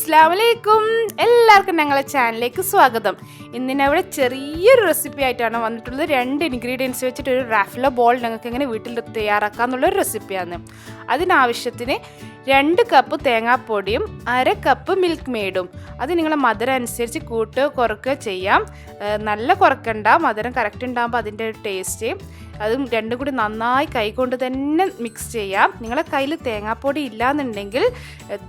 അസ്സലാമലൈക്കും. എല്ലാവർക്കും ഞങ്ങളുടെ ചാനലിലേക്ക് സ്വാഗതം. ഇന്നിനവിടെ ചെറിയൊരു റെസിപ്പി ആയിട്ടാണ് വന്നിട്ടുള്ളത്. 2 ഇൻഗ്രീഡിയൻസ് വെച്ചിട്ട് ഒരു റാഫലോ ബോൾ ഞങ്ങൾക്ക് എങ്ങനെ വീട്ടിൽ തയ്യാറാക്കാമെന്നുള്ളൊരു റെസിപ്പിയാണ്. അതിനാവശ്യത്തിന് 2 കപ്പ് തേങ്ങാപ്പൊടിയും 1/2 കപ്പ് മിൽക്ക് മെയ്ഡും. അത് നിങ്ങളെ മധുരം അനുസരിച്ച് കൂട്ടുകയോ കുറയ്ക്കുകയോ ചെയ്യാം. നല്ല കുറയ്ക്കണ്ട, മധുരം കറക്റ്റ് ഉണ്ടാകുമ്പോൾ അതിൻ്റെ ഒരു ടേസ്റ്റ്. അതും രണ്ടും കൂടി നന്നായി കൈകൊണ്ട് തന്നെ മിക്സ് ചെയ്യാം. നിങ്ങളെ കയ്യിൽ തേങ്ങാപ്പൊടി ഇല്ലയെന്നുണ്ടെങ്കിൽ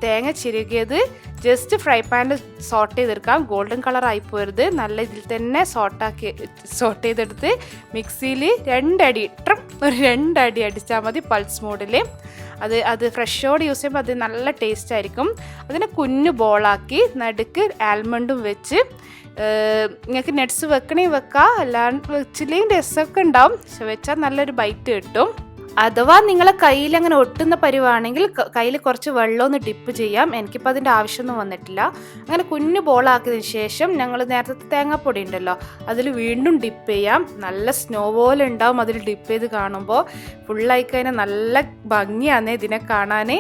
തേങ്ങ ചിരുകിയത് ജസ്റ്റ് ഫ്രൈ പാനിൽ സോട്ട് ചെയ്തെടുക്കാം. ഗോൾഡൻ കളർ ആയി പോരുത്. നല്ല ഇതിൽ തന്നെ സോട്ട് ചെയ്തെടുത്ത് മിക്സിയിൽ 2 അടി അടിച്ചാൽ മതി പൾസ് മോഡിൽ. അത് ഫ്രഷോട് യൂസ് ചെയ്യുമ്പോൾ അത് നല്ല ടേസ്റ്റ് ആയിരിക്കും. അതിനെ കുഞ്ഞു ബോളാക്കി നടുക്ക് ആൽമണ്ടും വെച്ച്, നിങ്ങൾക്ക് നട്ട്സ് വെക്കണമെങ്കിൽ വെക്കാം, അല്ലാണ്ട് വെച്ചില്ലെങ്കിൽ രസമൊക്കെ ഉണ്ടാവും. പക്ഷെ വെച്ചാൽ നല്ലൊരു ബൈറ്റ് കിട്ടും. അഥവാ നിങ്ങളെ കയ്യിൽ അങ്ങനെ ഒട്ടുന്ന പരിവാണെങ്കിൽ കയ്യിൽ കുറച്ച് വെള്ളമൊന്ന് ഡിപ്പ് ചെയ്യാം. എനിക്കിപ്പോൾ അതിൻ്റെ ആവശ്യമൊന്നും വന്നിട്ടില്ല. അങ്ങനെ കുഞ്ഞു ബോളാക്കിയതിന് ശേഷം ഞങ്ങൾ നേരത്തെ തേങ്ങാപ്പൊടി ഉണ്ടല്ലോ അതിൽ വീണ്ടും ഡിപ്പ് ചെയ്യാം. നല്ല സ്നോ പോലെ ഉണ്ടാവും അതിൽ ഡിപ്പ് ചെയ്ത് കാണുമ്പോൾ. ഫുള്ളായി കഴിഞ്ഞാൽ നല്ല ഭംഗിയാണ് ഇതിനെ കാണാൻ.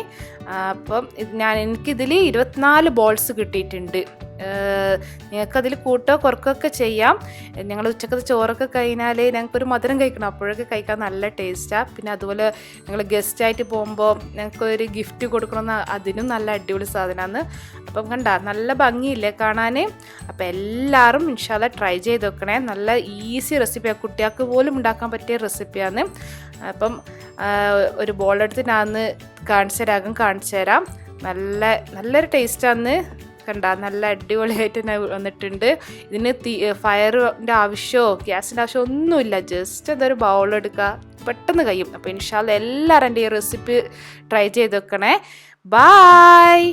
അപ്പം എനിക്കിതിൽ 24 ബോൾസ് കിട്ടിയിട്ടുണ്ട്. നിങ്ങൾക്കതിൽ കൂട്ടോ കുറക്കൊക്കെ ചെയ്യാം. ഞങ്ങൾ ഉച്ചക്കത്തെ ചോറൊക്കെ കഴിഞ്ഞാൽ ഞങ്ങൾക്കൊരു മധുരം കഴിക്കണം, അപ്പോഴൊക്കെ കഴിക്കാൻ നല്ല ടേസ്റ്റാണ്. പിന്നെ അതുപോലെ ഞങ്ങൾ ഗസ്റ്റായിട്ട് പോകുമ്പോൾ ഞങ്ങൾക്കൊരു ഗിഫ്റ്റ് കൊടുക്കണമെന്ന് അതിനും നല്ല അടിപൊളി സാധനമാണ്. അപ്പം കണ്ട നല്ല ഭംഗിയില്ലേ കാണാൻ. അപ്പം എല്ലാവരും ഇൻഷാ അല്ലാഹ് ട്രൈ ചെയ്ത് വെക്കണേ. നല്ല ഈസി റെസിപ്പിയാണ്, കുട്ടികൾക്ക് പോലും ഉണ്ടാക്കാൻ പറ്റിയ റെസിപ്പിയാണ്. അപ്പം ഒരു ബോളെടുത്ത് ഞാൻ കാണിച്ചു തരാം. നല്ലൊരു ടേസ്റ്റാണ്. കണ്ട നല്ല അടിപൊളിയായിട്ട് തന്നെ വന്നിട്ടുണ്ട്. ഇതിന് ഫയറിൻ്റെ ആവശ്യമോ ഗ്യാസിൻ്റെ ആവശ്യമോ ഒന്നുമില്ല. ജസ്റ്റ് അതൊരു ബൗളെടുക്കുക, പെട്ടെന്ന് കഴിയും. അപ്പോൾ ഇൻഷാ അല്ലാഹ് എല്ലാവരും എൻ്റെ ഈ റെസിപ്പി ട്രൈ ചെയ്ത് വെക്കണേ. ബായ്.